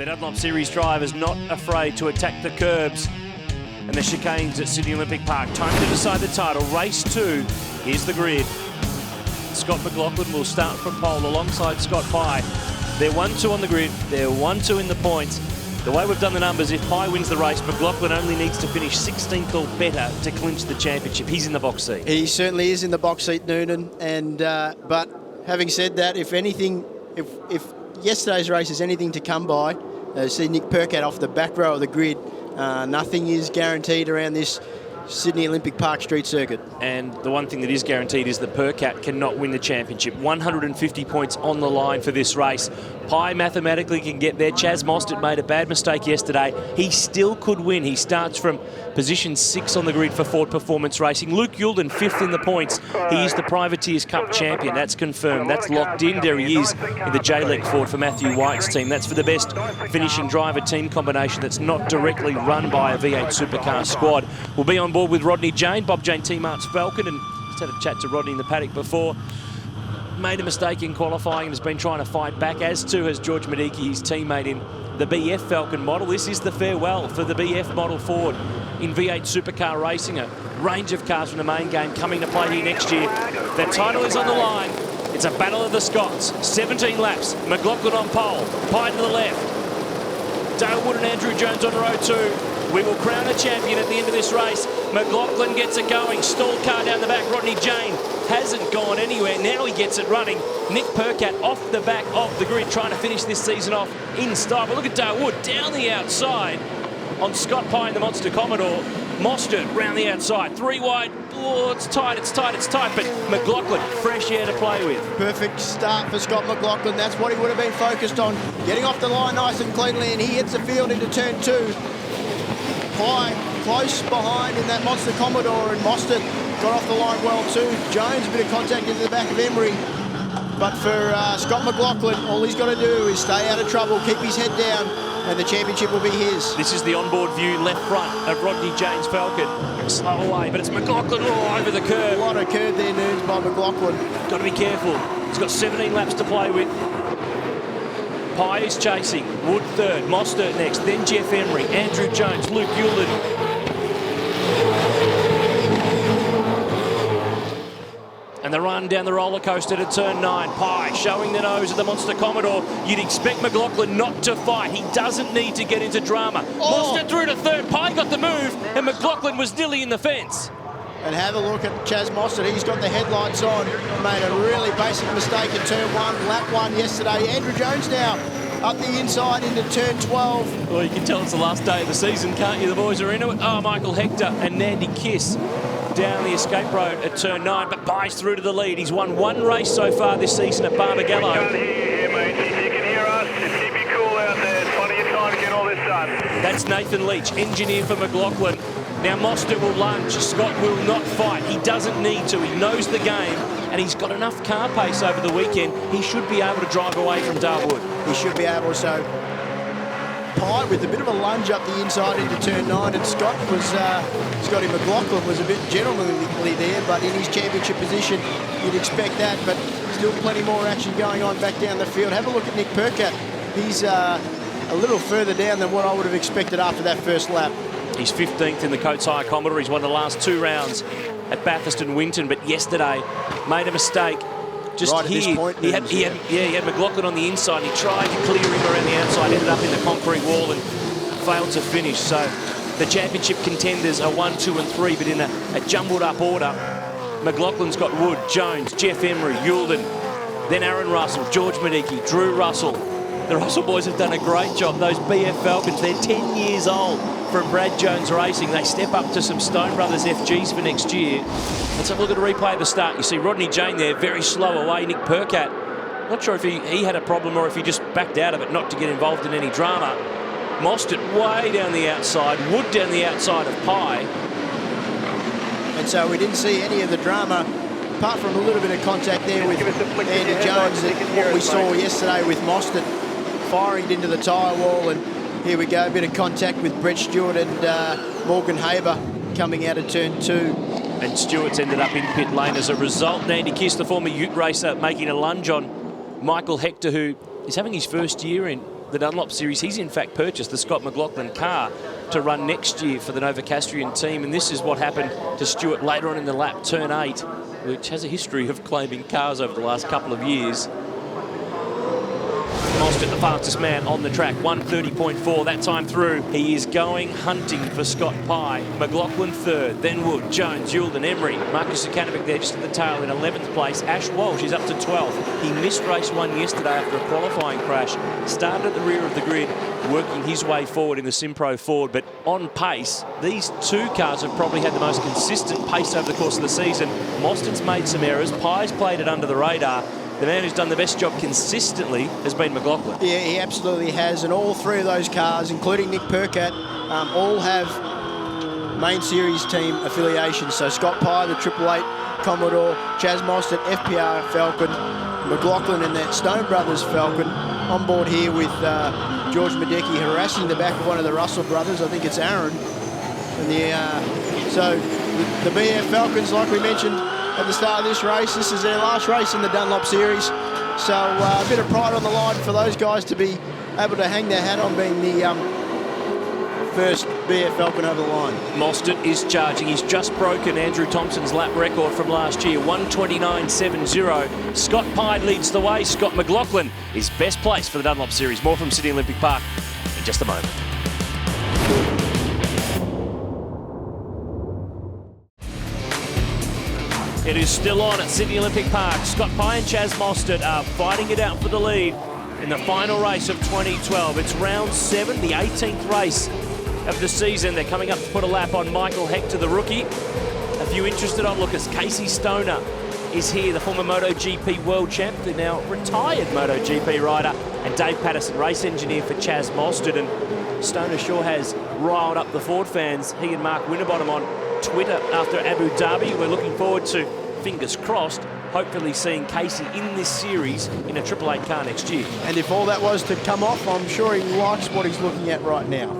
The Dunlop Series drivers not afraid to attack the curbs and the chicanes at Sydney Olympic Park. Time to decide the title. Race 2. Here's the grid. Scott McLaughlin will start from pole alongside Scott Pye. They're 1-2 on the grid. They're 1-2 in the points. The way we've done the numbers, if Pye wins the race, McLaughlin only needs to finish 16th or better to clinch the championship. He's in the box seat. He certainly is in the box seat, Noonan. And but having said that, if anything, if yesterday's race is anything to come by, see Nick Percat off the back row of the grid. Nothing is guaranteed around this Sydney Olympic Park street circuit. And the one thing that is guaranteed is that Percat cannot win the championship. 150 points on the line for this race. Pye mathematically can get there. Chaz Mostert made a bad mistake yesterday. He still could win. He starts from position 6 on the grid for Ford Performance Racing. Luke Youlden, 5th in the points. He is the Privateers Cup champion. That's confirmed. That's locked in. There he is in the J-Leg Ford for Matthew White's team. That's for the best finishing driver team combination that's not directly run by a V8 Supercar squad. We'll be on board with Rodney Jane, Bob Jane T-Mart's Falcon, and just had a chat to Rodney in the paddock before. Made a mistake in qualifying and has been trying to fight back, as too has George Medicki, his teammate in the BF Falcon model. This is the farewell for the BF model Ford in V8 Supercar racing. A range of cars from the main game coming to play here next year. The title is on the line. It's a battle of the Scots. 17 laps. McLaughlin on pole. Pye to the left. Dale Wood and Andrew Jones on row 2. We will crown a champion at the end of this race. McLaughlin gets it going. Stalled car down the back. Rodney Jane hasn't gone anywhere. Now he gets it running. Nick Percat off the back of the grid, trying to finish this season off in style. But look at Dale Wood down the outside on Scott Pye in the Monster Commodore. Mostert round the outside. 3 wide. Oh, it's tight, it's tight, it's tight. But McLaughlin, fresh air to play with. Perfect start for Scott McLaughlin. That's what he would have been focused on. Getting off the line nice and cleanly, and he hits the field into turn 2. Pye close behind in that Monster Commodore, and Mostert got off the line well too. Jones, a bit of contact into the back of Emery. But for Scott McLaughlin, all he's got to do is stay out of trouble, keep his head down, and the championship will be his. This is the onboard view left front of Rodney Jane's Falcon. Slow away, but it's McLaughlin over the curve. A lot of curve there, Noons, by McLaughlin. Got to be careful. He's got 17 laps to play with. Pye is chasing. Wood third. Mostert next. Then Jeff Emery. Andrew Jones. Luke Youlden. And the run down the roller coaster to turn 9. Pye showing the nose of the Monster Commodore. You'd expect McLaughlin not to fight. He doesn't need to get into drama. Mostert through to third. Pye got the move, and McLaughlin was nearly in the fence. And have a look at Chaz Mostert. He's got the headlights on. Made a really basic mistake in turn 1, lap 1 yesterday. Andrew Jones now up the inside into turn 12. Well, you can tell it's the last day of the season, can't you? The boys are into it. Oh, Michael Hector and Nandy Kiss down the escape road at turn 9, but Pye's through to the lead. He's won 1 race so far this season at Barbagallo. Can't hear you, mate. If you can hear us, just keep your cool out there. It's plenty of time to get all this done. That's Nathan Leach, engineer for McLaughlin. Now Mostert will lunge. Scott will not fight. He doesn't need to. He knows the game, and he's got enough car pace over the weekend. He should be able to drive away from Dale Wood. He should be able to. Pye with a bit of a lunge up the inside into turn 9, and Scotty McLaughlin was a bit gentlemanly there, but in his championship position, you'd expect that, but still plenty more action going on back down the field. Have a look at Nick Percat. He's a little further down than what I would have expected after that first lap. He's 15th in the Coates Hire Commodore. He's won the last 2 rounds at Bathurst and Winton, but yesterday made a mistake. Just right here, at this point, he had McLaughlin on the inside. He tried to clear him around the outside, ended up in the concrete wall and failed to finish. So the championship contenders are 1, 2 and 3, but in a jumbled up order. McLaughlin's got Wood, Jones, Jeff Emery, Youlden, then Aaron Russell, George Medicki, Drew Russell. The Russell boys have done a great job. Those BF Falcons, they're 10 years old from Brad Jones Racing. They step up to some Stone Brothers FGs for next year. Let's have a look at a replay at the start. You see Rodney Jane there, very slow away. Nick Percat, not sure if he had a problem or if he just backed out of it, not to get involved in any drama. Mostert way down the outside, Wood down the outside of Pye. And so we didn't see any of the drama, apart from a little bit of contact there with Andrew Jones, what we saw yesterday with Mostert firing into the tyre wall. And here we go, a bit of contact with Brett Stewart and Morgan Haber coming out of turn 2. And Stewart's ended up in pit lane as a result. Nandy Kiss, the former Ute racer, making a lunge on Michael Hector, who is having his first year in the Dunlop Series. He's in fact purchased the Scott McLaughlin car to run next year for the Novocastrian team, and this is what happened to Stewart later on in the lap, turn 8, which has a history of claiming cars over the last couple of years. Mostert, the fastest man on the track, 1:30.4 that time through. He is going hunting for Scott Pye. McLaughlin third, then Wood, Jones, Yulden, Emery. Marcus Zukanovic there just at the tail in 11th place. Ash Walsh is up to 12th. He missed race 1 yesterday after a qualifying crash. Started at the rear of the grid, working his way forward in the Simpro Ford, but on pace, these two cars have probably had the most consistent pace over the course of the season. Mostert's made some errors. Pye's played it under the radar. The man who's done the best job consistently has been McLaughlin. Yeah, he absolutely has, and all three of those cars, including Nick Percat, all have main series team affiliations. So Scott Pye, the 888 Commodore, Chaz Mostert, FPR Falcon, McLaughlin and that Stone Brothers Falcon on board here with George Madecki harassing the back of one of the Russell brothers. I think it's Aaron. And so the BF Falcons, like we mentioned at the start of this race, this is their last race in the Dunlop Series. So a bit of pride on the line for those guys to be able to hang their hat on being the first BF Falcon over the line. Mostert is charging. He's just broken Andrew Thompson's lap record from last year, 1:29.70. Scott Pye leads the way. Scott McLaughlin is best placed for the Dunlop Series. More from Sydney Olympic Park in just a moment. It is still on at Sydney Olympic Park. Scott Pye and Chaz Mostert are fighting it out for the lead in the final race of 2012. It's round 7, the 18th race of the season. They're coming up to put a lap on Michael Hector, the rookie. A few interested onlookers. Casey Stoner is here, the former MotoGP world champ, the now retired MotoGP rider, and Dave Patterson, race engineer for Chaz Mostert. And Stoner sure has riled up the Ford fans. He and Mark Winterbottom on Twitter after Abu Dhabi. We're looking forward to, fingers crossed, hopefully seeing Casey in this series in a 888 car next year. And if all that was to come off, I'm sure he likes what he's looking at right now.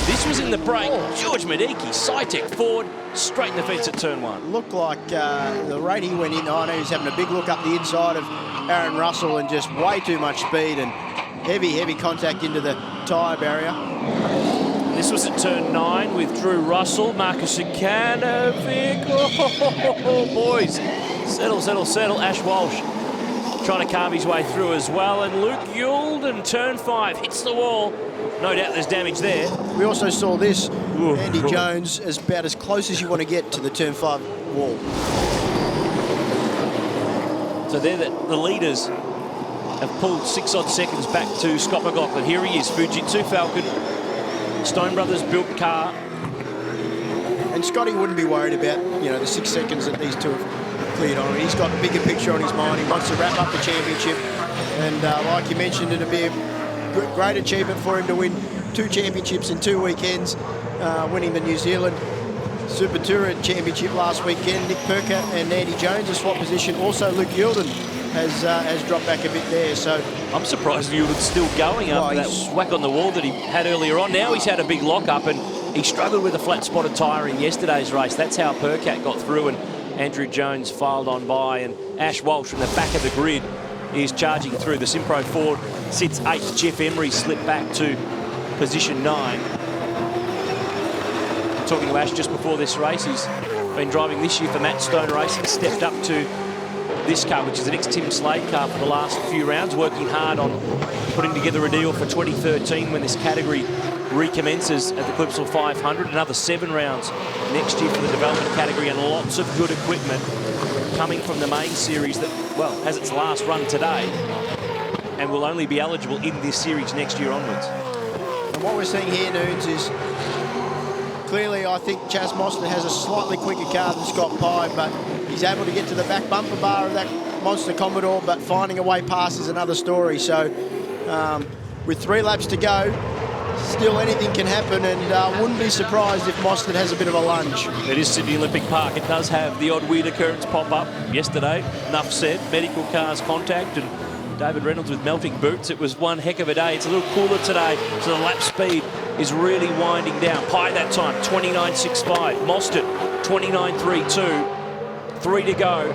This was in the break. George Madecki, Cytec Ford, straight in the fence at turn 1. Looked like the rate he went in, I know he's having a big look up the inside of Aaron Russell and just way too much speed and heavy contact into the tyre barrier. This was at turn 9 with Drew Russell, Marcus Zukanovic. Oh, boys. Settle. Ash Walsh trying to carve his way through as well. And Luke Yulden, turn 5, hits the wall. No doubt there's damage there. We also saw this. Andy Jones is about as close as you want to get to the turn 5 wall. So they're the leaders have pulled 6 odd seconds back to Scott McLaughlin. Here he is, Fujitsu Falcon. Stone Brothers built car. And Scotty wouldn't be worried about, the 6 seconds that these two have cleared on. He's got a bigger picture on his mind. He wants to wrap up the championship. And like you mentioned, it'd be a great achievement for him to win 2 championships in 2 weekends, winning the New Zealand Super Tourer Championship last weekend. Nick Percat and Andy Jones, a swap position. Also, Luke Yulden has dropped back a bit there. So I'm surprised Yulden's still going after that whack on the wall that he had earlier on. Now he's had a big lock-up, and he struggled with a flat-spotted tyre in yesterday's race. That's how Percat got through, and Andrew Jones filed on by, and Ash Walsh from the back of the grid is charging through. The Simpro Ford sits 8th. Jeff Emery slipped back to position 9. Talking to Ash just before this race, he's been driving this year for Matt Stone Racing, stepped up to this car, which is an ex-Tim Slade car, for the last few rounds, working hard on putting together a deal for 2013 when this category recommences at the Clipsal 500. Another 7 rounds next year for the development category, and lots of good equipment coming from the main series that, well, has its last run today and will only be eligible in this series next year onwards. And what we're seeing here, Noons, is clearly I think Chaz Mostert has a slightly quicker car than Scott Pye, but he's able to get to the back bumper bar of that monster Commodore, but finding a way past is another story. So with 3 laps to go, still anything can happen, and wouldn't be surprised if Mostert has a bit of a lunge. It is Sydney Olympic Park. It does have the odd weird occurrence pop up. Yesterday, enough said, medical cars contact, and David Reynolds with melting boots. It was one heck of a day. It's a little cooler today, so the lap speed is really winding down. Pye that time, 29.65. Mostert, 29.32. 3 to go.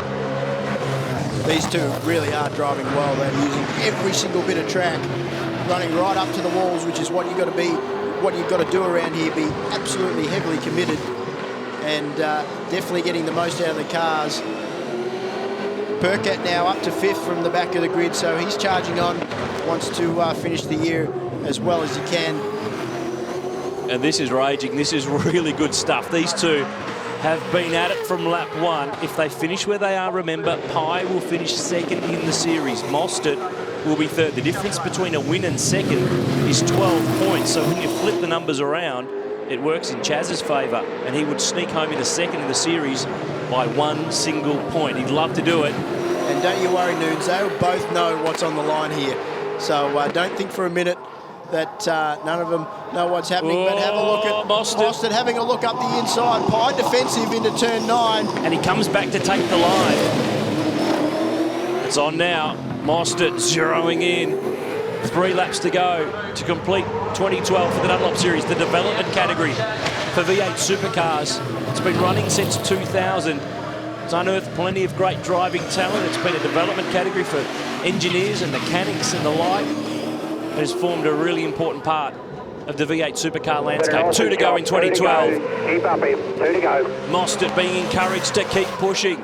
These two really are driving well. They're using every single bit of track running right up to the walls, which is what you've got to be, what you've got to do around here. Be absolutely heavily committed, and definitely getting the most out of the cars. Percat now up to 5th from the back of the grid, so he's charging on, wants to finish the year as well as he can. And this is raging. This is really good stuff. These two have been at it from lap 1. If they finish where they are, remember, Pye will finish 2nd in the series. Mostert will be 3rd. The difference between a win and 2nd is 12 points. So when you flip the numbers around, it works in Chaz's favour, and he would sneak home into 2nd in the series by 1 single point. He'd love to do it. And don't you worry, Nunes, they'll both know what's on the line here. So don't think for a minute that none of them know what's happening, but have a look at Mostert having a look up the inside. Pye defensive into turn 9. And he comes back to take the line. It's on now. Mostert zeroing in. 3 laps to go to complete 2012 for the Dunlop Series, the development category for V8 Supercars. It's been running since 2000. It's unearthed plenty of great driving talent. It's been a development category for engineers and mechanics and the like. It has formed a really important part of the V8 Supercar landscape. 2 to go in 2012. Keep up him, 2 to go. Mostert being encouraged to keep pushing.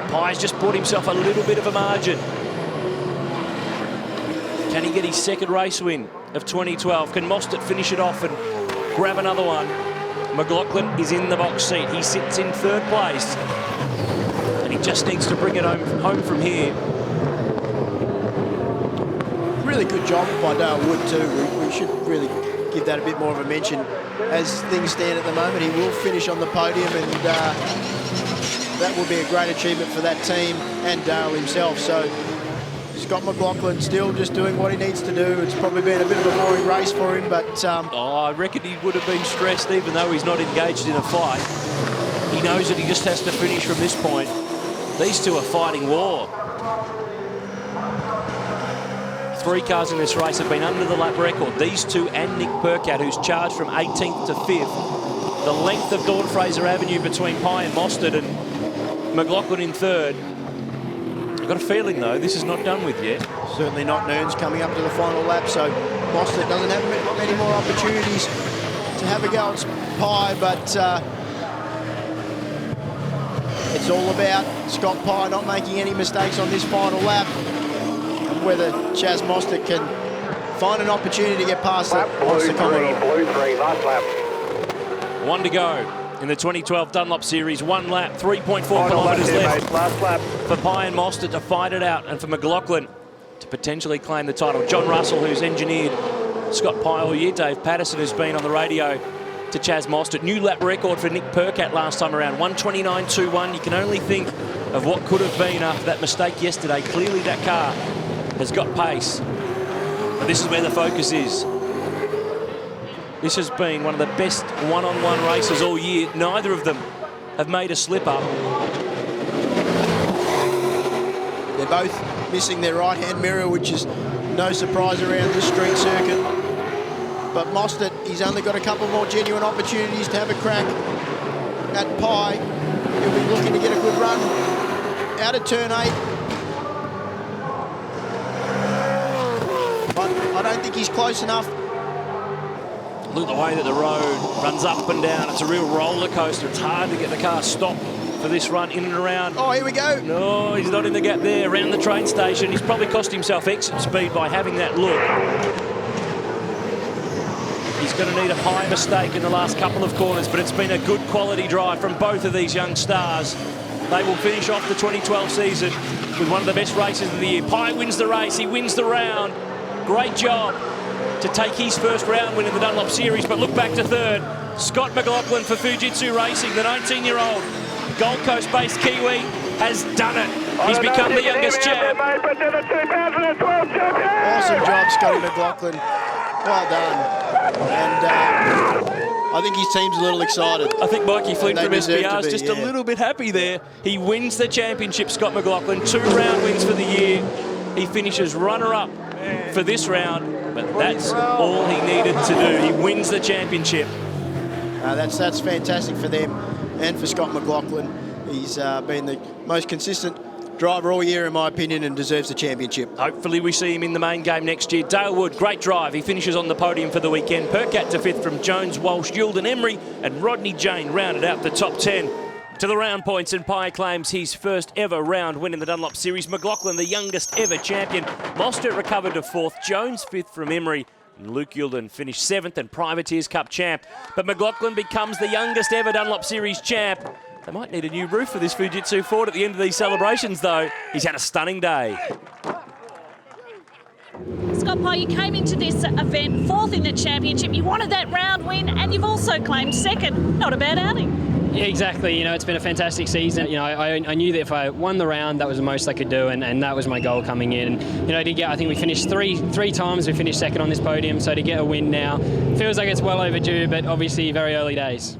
Pye's just bought himself a little bit of a margin. Can he get his 2nd race win of 2012? Can Mostert finish it off and grab another one? McLaughlin is in the box seat. He sits in 3rd place. And he just needs to bring it home from here. Really good job by Dale Wood too. We should really give that a bit more of a mention. As things stand at the moment, he will finish on the podium, and that will be a great achievement for that team and Dale himself. So Scott McLaughlin still just doing what he needs to do. It's probably been a bit of a boring race for him, but I reckon he would have been stressed even though he's not engaged in a fight. He knows that he just has to finish from this point. These two are fighting war. 3 cars in this race have been under the lap record. These two and Nick Percat, who's charged from 18th to 5th. The length of Dawn Fraser Avenue between Pye and Mostert, and McLaughlin in 3rd. I've got a feeling, though, this is not done with yet. Certainly not. Nunes coming up to the final lap, so Mostert doesn't have many more opportunities to have a go at Pye, but it's all about Scott Pye not making any mistakes on this final lap, and whether Chaz Mostert can find an opportunity to get past that. Blue 3, last lap. 1 to go in the 2012 Dunlop Series. 1 lap, 3.4 kilometres left. Last lap. For Pye and Mostert to fight it out, and for McLaughlin to potentially claim the title. John Russell, who's engineered Scott Pye all year. Dave Patterson, who's been on the radio to Chaz Mostert. New lap record for Nick Percat last time around, 1:29.21. You can only think of what could have been after that mistake yesterday. Clearly that car has got pace. But this is where the focus is. This has been one of the best one-on-one races all year. Neither of them have made a slip-up. They're both missing their right-hand mirror, which is no surprise around this street circuit. But Mostert, he's only got a couple more genuine opportunities to have a crack at Pye. He'll be looking to get a good run out of turn 8. But I don't think he's close enough. Look at the way that the road runs up and down. It's a real roller coaster. It's hard to get the car stopped for this run in and around. Oh, here we go. No, he's not in the gap there. Around the train station. He's probably cost himself exit speed by having that look. He's going to need a high mistake in the last couple of corners, but it's been a good quality drive from both of these young stars. They will finish off the 2012 season with one of the best races of the year. Pye wins the race. He wins the round. Great job to take his first round win in the Dunlop Series, but look back to 3rd. Scott McLaughlin for Fujitsu Racing, the 19-year-old Gold Coast-based Kiwi, has done it. He's become the youngest champ. Awesome job, Scotty McLaughlin. Well done. And I think his team's a little excited. I think Mikey Flynn from SBR is just a little bit happy there. He wins the championship, Scott McLaughlin. 2 round wins for the year. He finishes runner-up for this round, but that's all he needed to do. He wins the championship. That's fantastic for them and for Scott McLaughlin. He's been the most consistent driver all year, in my opinion, and deserves the championship. Hopefully we see him in the main game next year. Dale Wood, great drive. He finishes on the podium for the weekend. Percat to 5th from Jones, Walsh, Yulden, Emery, and Rodney Jane rounded out the top 10. To the round points, and Pye claims his first ever round win in the Dunlop Series. McLaughlin, the youngest ever champion. Mostert recovered to 4th. Jones 5th from Emery. And Luke Yulden finished 7th and Privateers Cup champ. But McLaughlin becomes the youngest ever Dunlop Series champ. They might need a new roof for this Fujitsu Ford at the end of these celebrations, though. He's had a stunning day. Scott Pye, you came into this event 4th in the championship. You wanted that round win, and you've also claimed 2nd. Not a bad outing. Yeah, exactly. You know, it's been a fantastic season. You know, I knew that if I won the round, that was the most I could do, and that was my goal coming in. And, you know, I think we finished three times. We finished 2nd on this podium, so to get a win now feels like it's well overdue, but obviously very early days.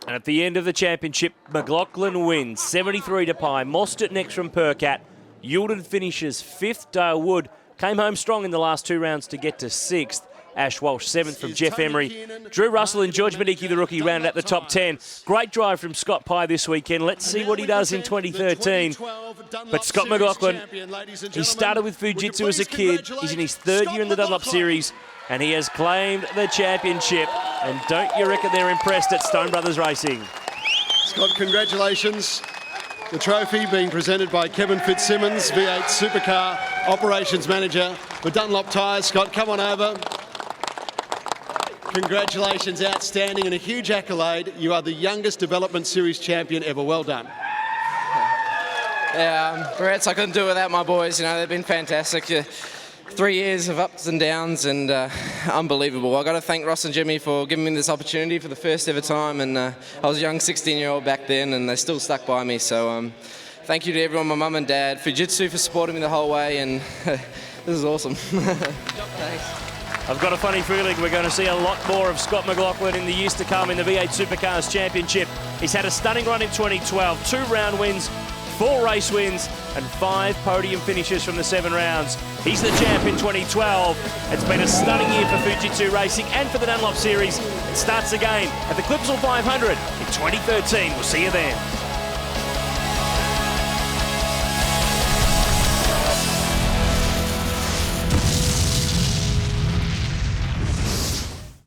And at the end of the championship, McLaughlin wins 73 to Pye. Mostert next from Percat. Yulden finishes 5th. Dale Wood came home strong in the last 2 rounds to get to 6th. Ash Walsh 7th from Jeff Emery. Drew Russell and George Medicki, the rookie, rounded out the top 10. Great drive from Scott Pye this weekend. Let's see what he does in 2013. But Scott McLaughlin, he started with Fujitsu as a kid. He's in his 3rd year in the Dunlop Series, and he has claimed the championship. And don't you reckon they're impressed at Stone Brothers Racing? Scott, congratulations. The trophy being presented by Kevin Fitzsimmons, V8 Supercar Operations Manager for Dunlop Tyres. Scott, come on over. Congratulations, outstanding, and a huge accolade. You are the youngest Development Series champion ever. Well done. Yeah, congrats. I couldn't do it without my boys. You know, they've been fantastic. 3 years of ups and downs, and unbelievable. I got to thank Ross and Jimmy for giving me this opportunity for the first ever time. And I was a young 16-year-old back then, and they still stuck by me. So thank you to everyone, my mum and dad, Fujitsu for supporting me the whole way, and this is awesome. Thanks. I've got a funny feeling we're going to see a lot more of Scott McLaughlin in the years to come in the V8 Supercars Championship. He's had a stunning run in 2012, 2 round wins, 4 race wins, and 5 podium finishes from the 7 rounds. He's the champ in 2012. It's been a stunning year for Fujitsu Racing and for the Dunlop Series. It starts again at the Clipsal 500 in 2013. We'll see you then.